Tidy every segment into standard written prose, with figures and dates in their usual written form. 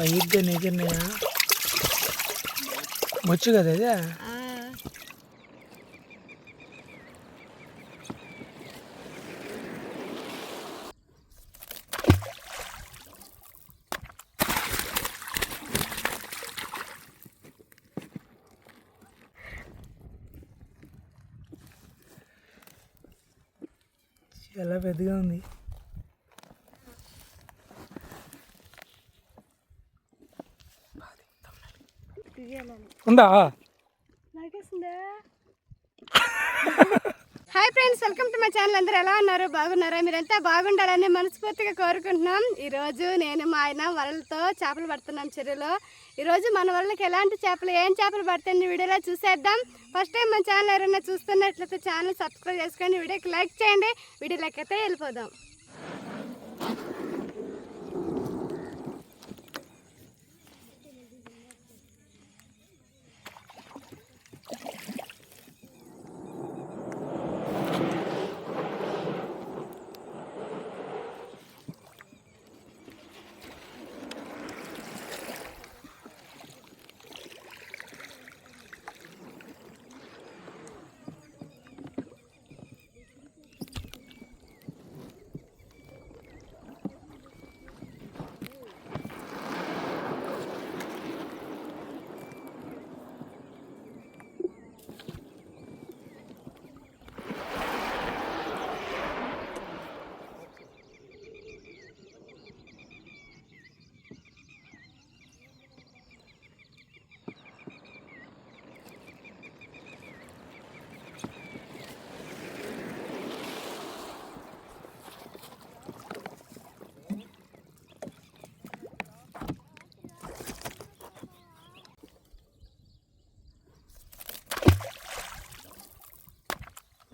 పైద్య నిజన్నయ్య ముచ్చు కదా ఇది. చాలా పెద్దగా ఉంది. ఉందా? Hi friends, welcome to my channel. అందరూ ఎలా ఉన్నారు? బాగున్నారా? మీరంతా బాగుండాలని మనస్ఫూర్తిగా కోరుకుంటున్నాం. ఈరోజు నేను మా ఆయన వలలతో చేపలు పడుతున్నాం చెరువులో. ఈరోజు మన వలలకి ఎలాంటి చేపలు, ఏం చేపలు పడుతుంది వీడియోలో చూసేద్దాం. ఫస్ట్ టైం మన ఛానల్ ఎవరైనా చూస్తున్నట్లయితే ఛానల్ సబ్స్క్రైబ్ చేసుకోండి, వీడియోకి లైక్ చేయండి. వీడియోలోకి అయితే వెళ్ళిపోదాం.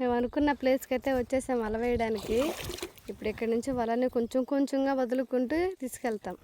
మేము అనుకున్న ప్లేస్కి అయితే వచ్చేసాం వల వేయడానికి. ఇప్పుడు ఇక్కడి నుంచి వలని కొంచెం కొంచెంగా వదులుకుంటూ తీసుకెళ్తాం.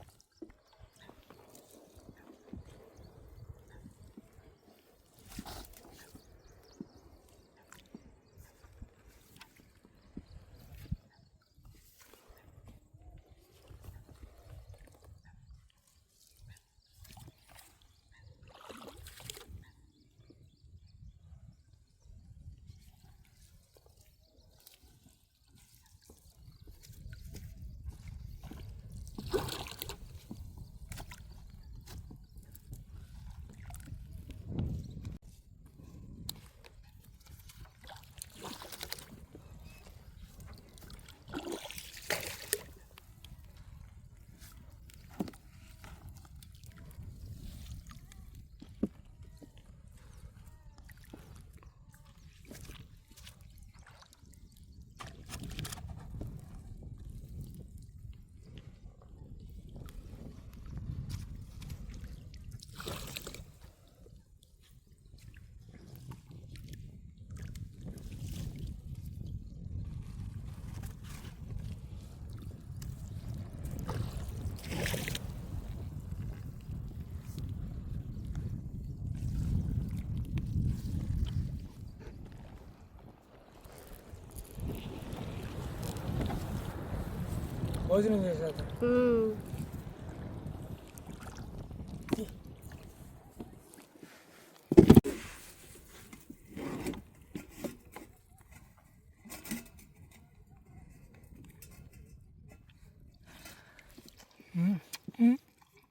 భోజనం చేశాక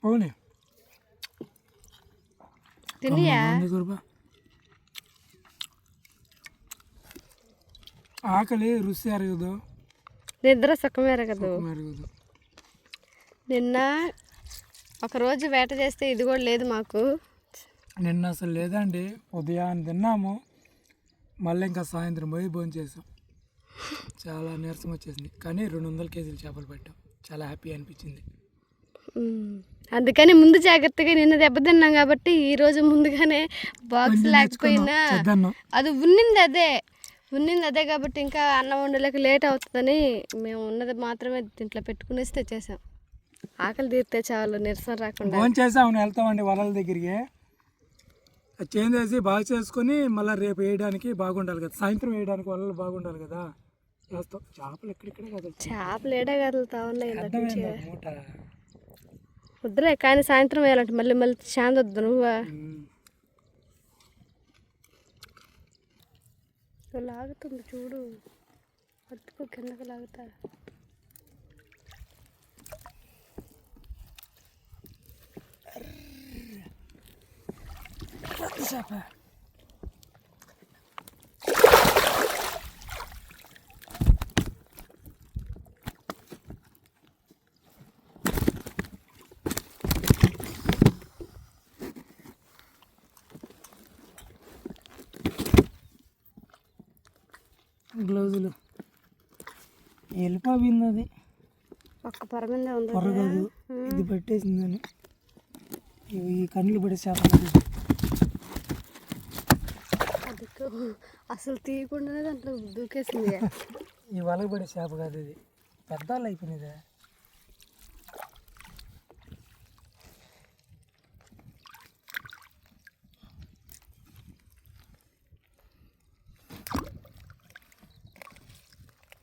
పోనీ తినియా ఆకలి రుచి అరగదు, నిద్ర సుఖం ఎరగదు. నిన్న ఒకరోజు వేట చేస్తే ఇది కూడా లేదు మాకు. నిన్న అసలు లేదండి. ఉదయాన్నే తిన్నాము, మళ్ళీ ఇంకా సాయంత్రం పోయి భోజనం చేసాం. చాలా నీరసం వచ్చేసింది, కానీ 200 కేజీలు చేపలు పట్టాం. చాలా హ్యాపీ అనిపించింది. అందుకని ముందు జాగ్రత్తగా నిన్న దెబ్బతిన్నాం కాబట్టి ఈరోజు ముందుగానే బాక్స్ లేకపోయినా అది ఉన్నింది అదే కాబట్టి ఇంకా అన్నం వండలేక లేట్ అవుతుందని మేము ఉన్నది మాత్రమే దీంట్లో పెట్టుకునేసి తెచ్చేసాం. ఆకలి తీరితే చాలు, నీరసం రాకుండా. ఫోన్ చేసాం, వెళ్తామండి వలల దగ్గరికి. చేంజ్ చేసి బాగా చేసుకొని మళ్ళీ రేపు వేయడానికి బాగుండాలి కదా, సాయంత్రం వేయడానికి వలలు బాగుండాలి కదా. వేస్తాం. చేపలు ఎక్కడిక్కడే కదులుతాయి, చేపలు ఏడా కదులుతా ఉన్నాయి. మూట వద్దులే కానీ సాయంత్రం వేయాలంటే మళ్ళీ మళ్ళీ చాందొద్దు నువ్వా లాగుతుంది చూడు పట్టుకో కిందకి లాగుతా చేప గ్లౌజులు వెళ్ళిపోయింది అది ఒక్క పొర మీద ఉంది పొర కాదు ఇది పెట్టేసిందని ఈ కళ్ళు పడే చేప అది అసలు తీయకుండానే దాంట్లో దూకేసింది ఈ వలకు పడే చేప కాదు ఇది పెద్దాళ్ళు అయిపోయినది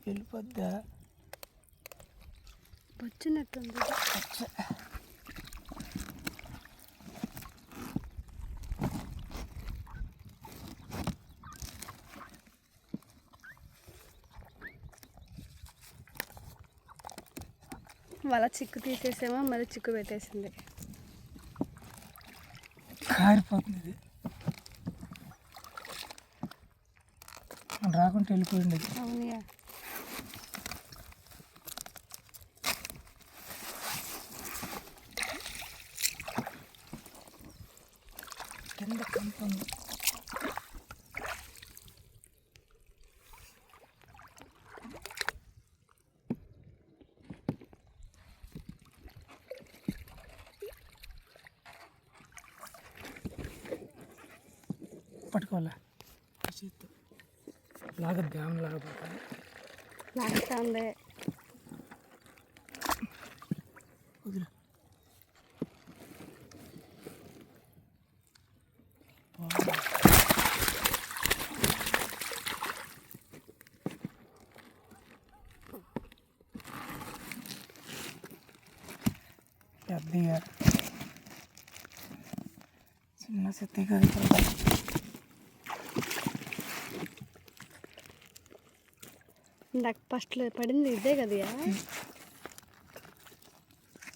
వెళ్ళిపోద్దా వచ్చినట్టుంది వాళ్ళ చిక్కు తీసేసేమో మళ్ళీ చిక్కు పెట్టేసింది కారిపోతుంది ఇది రాకుంటే వెళ్ళిపోయింది అవునయా కింద కంపంది పట్టుకోవాలా లాగద్ది ఆమె లాగపోతాను లాగుతా ఉంది వదిలే పెద్దగా చిన్న చెత్త కాదు ఇందాక ఫస్ట్లో పడింది ఇదే కదా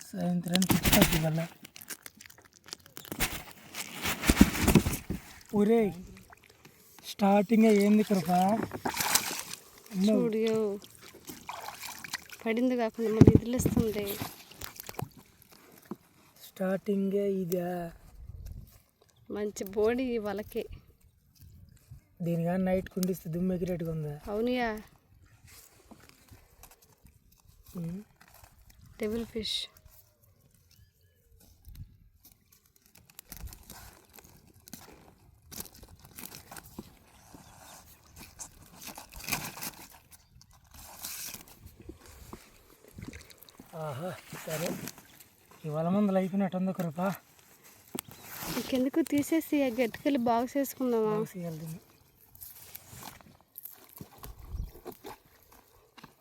సాయంత్రానికి ఇస్తుంది వల్ల ఒరే స్టార్టింగ్ ఏంది కృప చూడు పడింది కాకుండా మళ్ళీ ఇదిలిస్తుంది స్టార్టింగే ఇదా మంచి బోడి వాళ్ళకి దీనిగా నైట్ కుండిస్తే దుమ్ము ఎగిరేట్టుగా ఉందా అవునియా డెవిల్ ఫిష్ ఆహా సరే ఇవాళ మందులు అయిపోయినట్టు కృప ఇంకెందుకు తీసేసి ఆ గట్టుకెళ్ళి బాగు చేసుకుందామా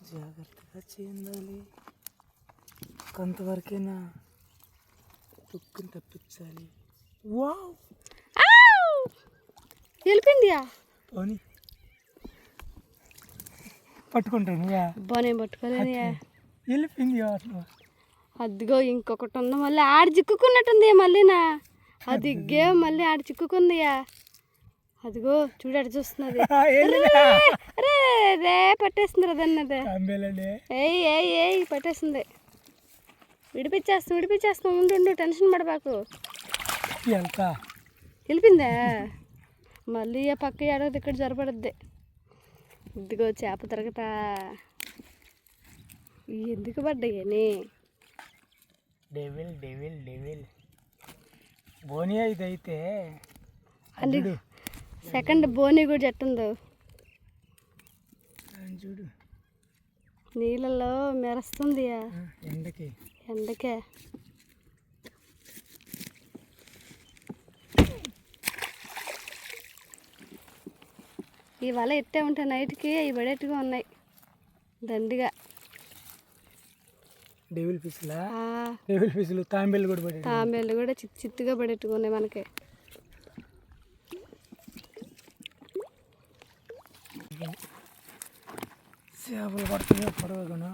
జాగ్రత్తగా చేయాలి కొంతవరకైనా తుక్కుని తప్పించాలి వావ్ వెళ్ళిపోయిందియా పోనీ పట్టుకుంటాను బాగా పట్టుకోలేనియా వెళ్ళిపోయింది అట్లా అదిగో ఇంకొకటి ఉంది మళ్ళీ ఆడ చిక్కుకున్నట్టుంది మళ్ళీనా అది మళ్ళీ ఆడ చిక్కుకుందియా అదిగో చూడాడు చూస్తున్నది రే పట్టేస్తుంది అదన్నది ఏయ్ ఏయ్ ఏయ్ పట్టేస్తుంది విడిపించేస్తాం ఉండు టెన్షన్ పడబాకు వెళ్ళిపోయిందా మళ్ళీ ఆ పక్క ఏడాది ఇక్కడ జరపడద్ది ఇదిగో చేప తిరగతా ఎందుకు పడ్డాయని డెవిల్ డెవిల్ డెవిల్ బోనియా ఇదైతే అంటే సెకండ్ బోని కూడా చెట్టుందో చూడు నీళ్ళలో మెరుస్తుంది ఎండకే ఇవాళ ఎట్టే ఉంటాయి నైట్కి అవి పడేట్టుగా ఉన్నాయి దండిగా డెవిల్ ఫిష్లా ఆ, డెవిల్ ఫిష్లు తాంబేలు కూడా పడి తాంబేళ్ళు కూడా చిత్తుగా పడేట్టుకున్నాయి మనకి. చేపలు పడుతుంది పొడవగాను.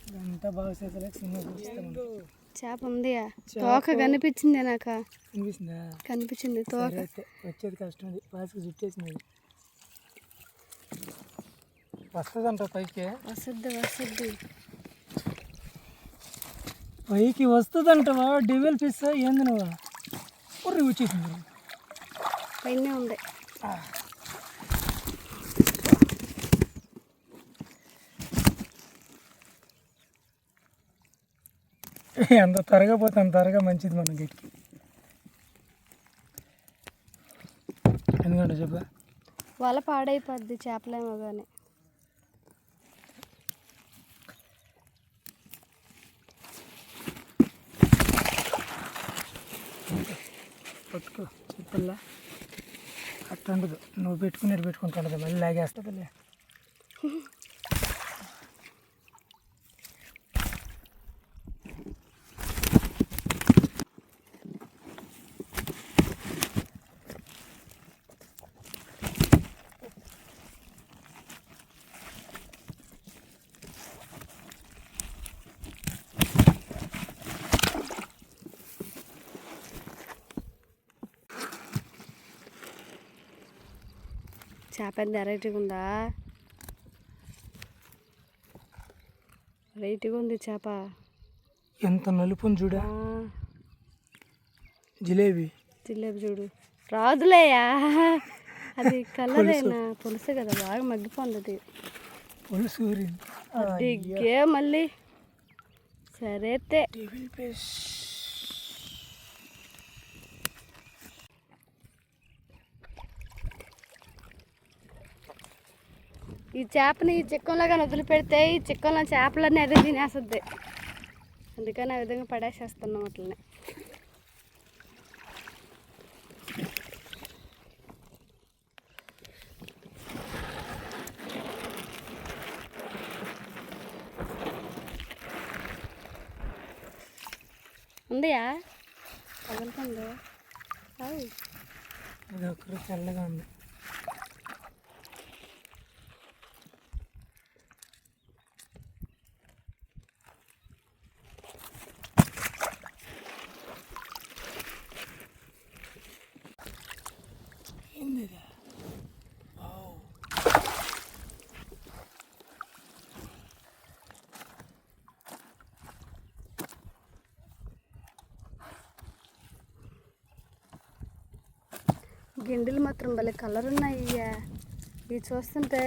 ఇదంతా బాగా చేసలేక సినిమా చూపిస్తాను. చేప ఉంది, తోక కనిపించింది నాకు. అనిపిస్తుందా? కనిపించింది తోక. సరే అయితే వచ్చేది కష్టం. అది పాసుకు చుట్టేసింది. వస్తుందంట పైకి. వస్తుంది. పైకి వస్తుందంటవా? డెవిల్ ఫిష్ ఏంది నువ్వు? ఉర్రి వచ్చేసింది. పైన ఉంది. ఎంత త్వరగా పోతే అంత త్వరగా మంచిది మన గట్టికి. ఎందుకంటే చెప్పా వల పాడైపోద్ది చేపలేమో కానీ. పట్టుకో చెప్పల్లా. అట్ట ఉండదు, నువ్వు పెట్టుకునేది పెట్టుకుంటుండదు, మళ్ళీ లాగేస్తుందిలే. చేప ఎంత వెరైటీగా ఉందా? వెరైటీగా ఉంది చేప. ఎంత నలుపుని చూడా. ఆ, జిలేబీ చూడు. రాదులేయా, అది కలరేనా? పులుసు కదా, బాగా మగ్గిపోంది. పులుసు దిగ్గే మళ్ళీ. సరే డెవిల్ ఫిష్. ఈ చేపని ఈ చిక్కంలో కానీ వదిలిపెడితే ఈ చిక్కంలో చేపలన్నీ అదే తినేస్తుంది. అందుకని ఆ విధంగా పడేసేస్తున్నాం వాటిని. ఉందియా? తగులుతుంది. అది ఒకరు తెల్లగా ఉంది. గిండెలు మాత్రం భలే కలర్ ఉన్నాయి. ఇవి చూస్తుంటే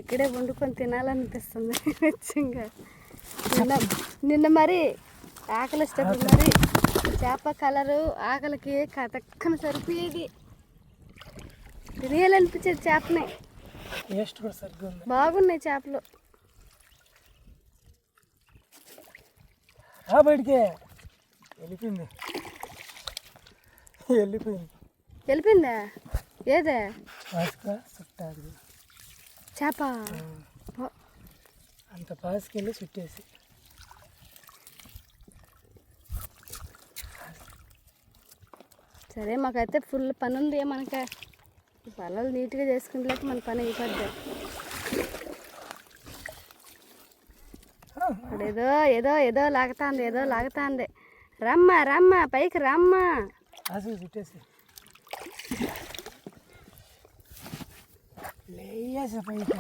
ఇక్కడే వండుకొని తినాలనిపిస్తుంది నిజంగా. నిన్న మరి ఆకలి ఇష్టపడి మరి చేప కలరు ఆకలికి కతక్కన సరిపోయేది. తినేయాలనిపించేది చేపని. టేస్ట్ కూడా సరిగ్గా ఉంది. బాగున్నాయి చేపలు. బయటికి వెళ్ళిపోయింది. వెళ్ళిపోయిందా? ఏదే చేప? అంత పాసుకెళ్ళి చుట్టేసి. సరే, మాకైతే ఫుల్ పని ఉంది. మనకి పొలాలు నీట్గా చేసుకుంటే మన పని అయిపోద్ది. ఇప్పుడు ఏదో ఏదో లాగుతాంది. రమ్మ పైకి రమ్మ. చుట్టేసి లేసా పైకి.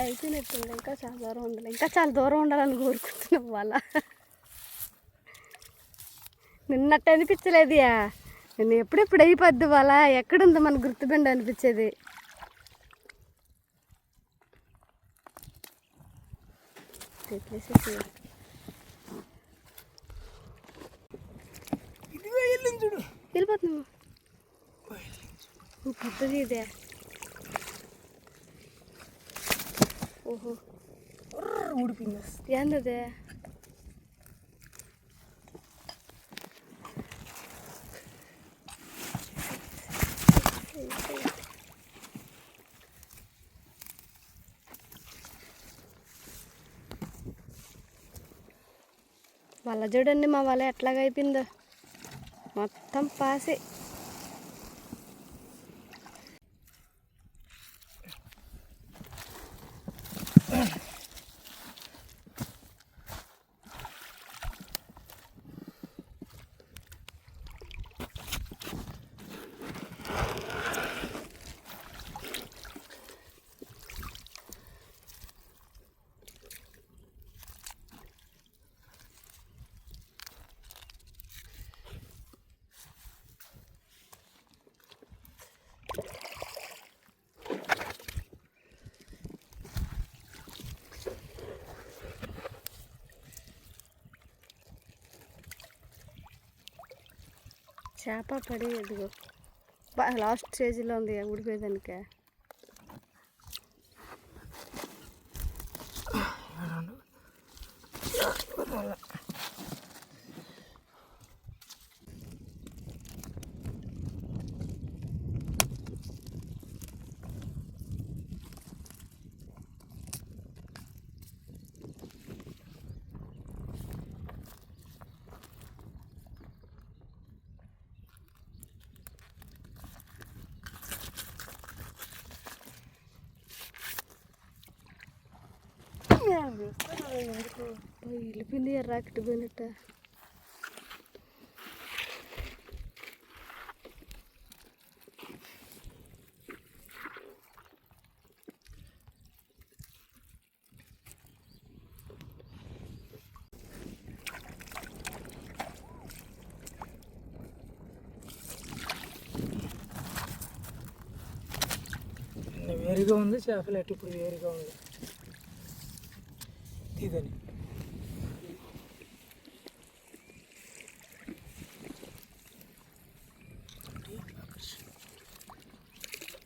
అయిపోయినట్టుంది. ఇంకా చాలా దూరం ఉండాలి. ఇంకా చాలా దూరం ఉండాలని కోరుకుంటున్నాం. వాళ్ళ నిన్నట్టు అనిపించలేదు. నేను ఎప్పుడెప్పుడు అయిపోద్ది వాళ్ళ ఎక్కడుందో మన గుర్తుబండి అనిపించేది. వెళ్ళిపోతున్నాము. పెద్దది ఇదే. ఓహో ఊడిపోయింది. ఏందదే? వల చూడండి, మా వల ఎట్లాగా అయిపోయిందో, మొత్తం పాసి. చేప పడి ఎదుగు లాస్ట్ స్టేజ్లో ఉంది ఊడిపోయేదానికే. వెళ్ళిపోయింది రాకెట్ పోయినట్ట. వేరుగా ఉంది చేపలు, అటు ఇప్పుడు వేరుగా ఉంది. ఇదని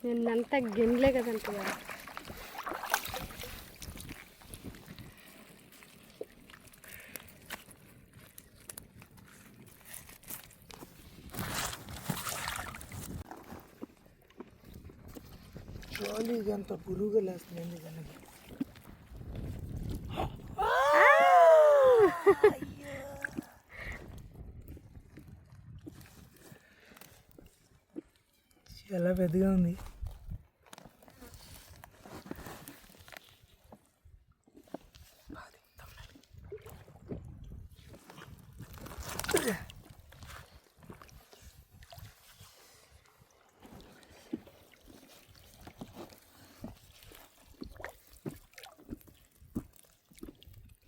నిన్నంతా గిన్నెలే కదంట. జాలీగా అంత పురుగు లేస్తుంది దానికి. చాలా పెద్దగా ఉంది.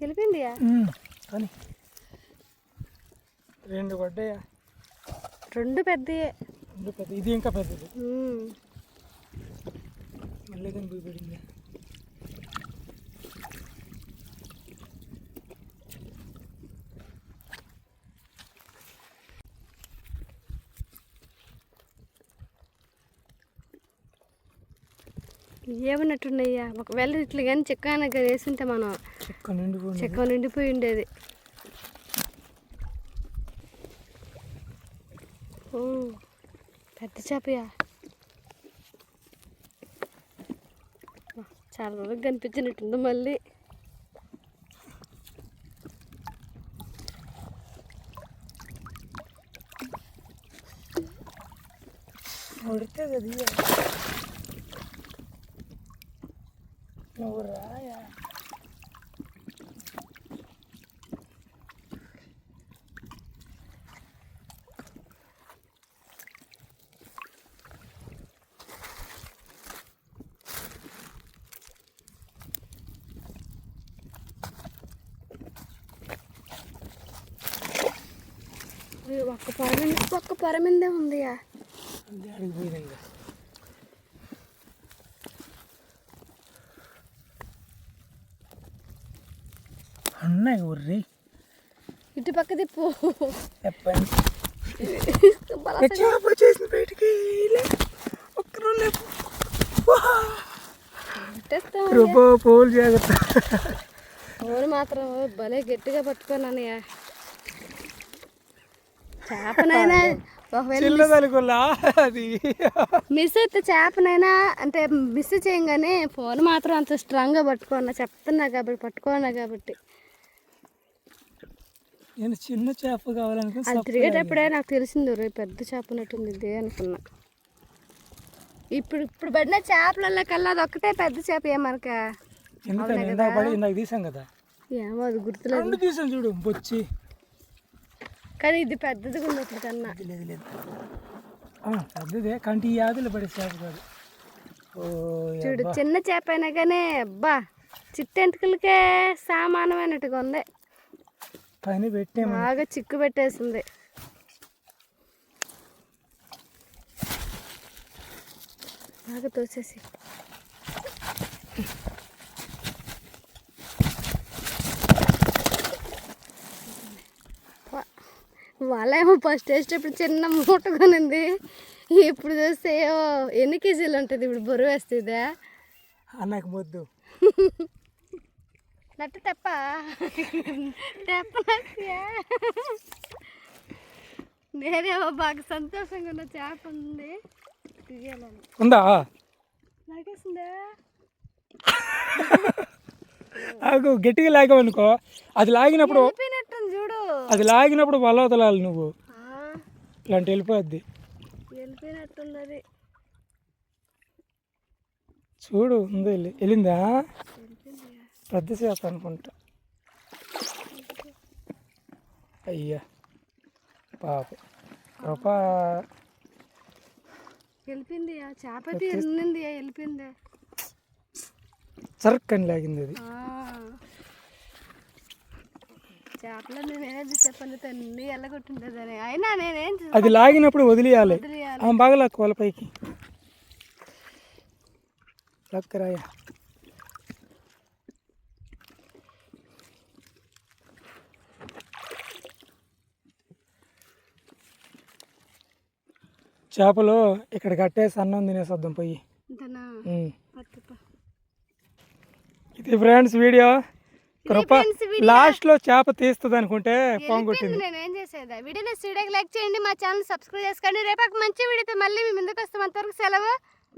వెళ్ళిపోయిందియా కానీ రెండు పడ్డాయా? రెండు పెద్దయే. రెండు పెద్ద, ఇది ఇంకా పెద్దది. మళ్ళీ కానీ పోయి పడింది. ఏమన్నట్టున్నాయ్యా, ఒకవేళ ఇట్లా కానీ చెక్క వేసుంటే మనం చెక్క నిండిపోయి ఉండేది. ఓ పెద్ద చేపయా, చాలా రోజులు కనిపించినట్టుంది మళ్ళీ. ఉడితే అది నువ్వు రాయా. ఒక్క పొరమిందే ఉంది. అడిగిపోయింది ఇంకా. అన్నాయి ఊర్రి ఇటు పక్క తిప్పు. చెప్పండి. చేప వచ్చేసింది బయటికి. ఒక్క రోజు పోలు జాగ్రత్త. ఫోన్ మాత్రం భలే గట్టిగా పట్టుకున్నాను. చేపనైనా ఒకవేళ అది మిస్ అయితే చేపనైనా అంటే మిస్ చేయంగానే ఫోన్ మాత్రం అంత స్ట్రాంగ్గా పట్టుకున్నా, చెప్తున్నా కాబట్టి పట్టుకున్నా కాబట్టి. నేను చిన్న చేప కావాలనుకున్నా. అది తిరిగేటప్పుడే నాకు తెలిసింది రేపు పెద్ద చేప ఉన్నట్టుంది ఇదే అనుకున్నా. ఇప్పుడు పడిన చేపలలో కల్లా అది ఒక్కటే పెద్ద చేప ఏమనక. ఎందుకని ఇందాక తీసాం కదా. ఏమో అది గుర్తులేదు. తీసాం చూడు బొచ్చి. కానీ ఇది పెద్దదిగా ఉన్నట్లు కన్నా. లేదు లేదు పెద్దదే కంటి యాదులు పడే చేప కాదు. చూడు చిన్న చేప అయినా కానీ అబ్బా చిట్టెంటుకలకే సామానమైనట్టుగా ఉంది. పైన పెట్టే బాగా చిక్కు పెట్టేసింది. బాగా తోసేసి వాళ్ళేమో ఫస్ట్ వేసేటప్పుడు చిన్న మూట కొనింది. ఇప్పుడు చూస్తే ఎన్ని కేజీలు ఉంటుంది ఇప్పుడు బరువు వేస్తుందా అన్నకు మొద్దు నట్టు తెప్ప నేనేమో బాగా సంతోషంగా ఉన్న చేప ఉంది తీయాలని ఉందా నాకేసిందా. నాకు గట్టిగా లాగావనుకో అది లాగినప్పుడు చూడు అది లాగినప్పుడు వల్ల వదలాలి నువ్వు. ఇలాంటి వెళ్ళిపోద్ది. వెళ్ళిపోయినట్టుంది అది. చూడు ఉందో వెళ్ళిందా పెద్ద చేప అనుకుంటా. అయ్యా పాప కృప వెళ్ళిపోయింది. ఆ చేప అయితే వెళ్ళింది వెళ్ళిపోయింది. చరక్కని లాగింది అది. చేపలో నేనేది చెప్పను అన్ని ఎల్లగొట్టుంటుంది అని. అయినా నేనేం అది లాగినప్పుడు వదిలేయాలి. బాగా లాక్కోవాలి పైకి లక్కరాయ. చేపలు ఇక్కడ కట్టేసి అన్నం తినేసొద్దాం పోయి. ఇది ఫ్రెండ్స్ వీడియో. కృప లాస్ట్ లో చేప తీస్తుంది అనుకుంటే పోగొట్టింది. నేనేం చేసేదా వీడియోని వీడియోకి లైక్ చేయండి, మా ఛానల్ సబ్స్క్రైబ్ చేసుకోండి. రేపు ఒక మంచి వీడియోతో మళ్ళీ మీ ముందుకు వస్తాం. అంతవరకు సెలవు.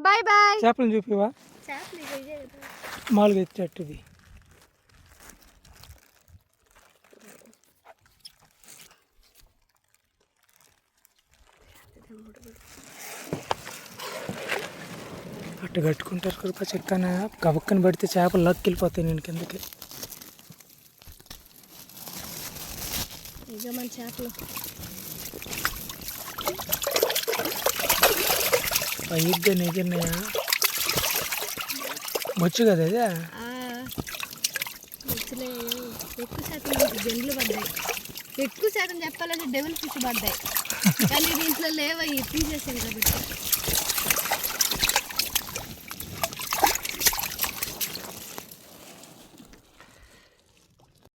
Bye bye. చేపలను చూపివా మామూలుగా ఇచ్చేట్టుది. అట్టు కట్టుకుంటారు కృప చెక్కన గబక్కన పడితే చేపలు లక్కి వెళ్ళిపోతాయి నేను కిందకి. ఇక మన చేపలు అయ్యిద్దే నిజన్నాయా వచ్చు కదా అదే. ఎక్కువ శాతం జండ్లు పడ్డాయి. ఎక్కువ శాతం చెప్పాలంటే డెవిల్ ఫిష్ పడ్డాయి. కానీ దీంట్లో లేవయ్యి తీసేసాను కాబట్టి.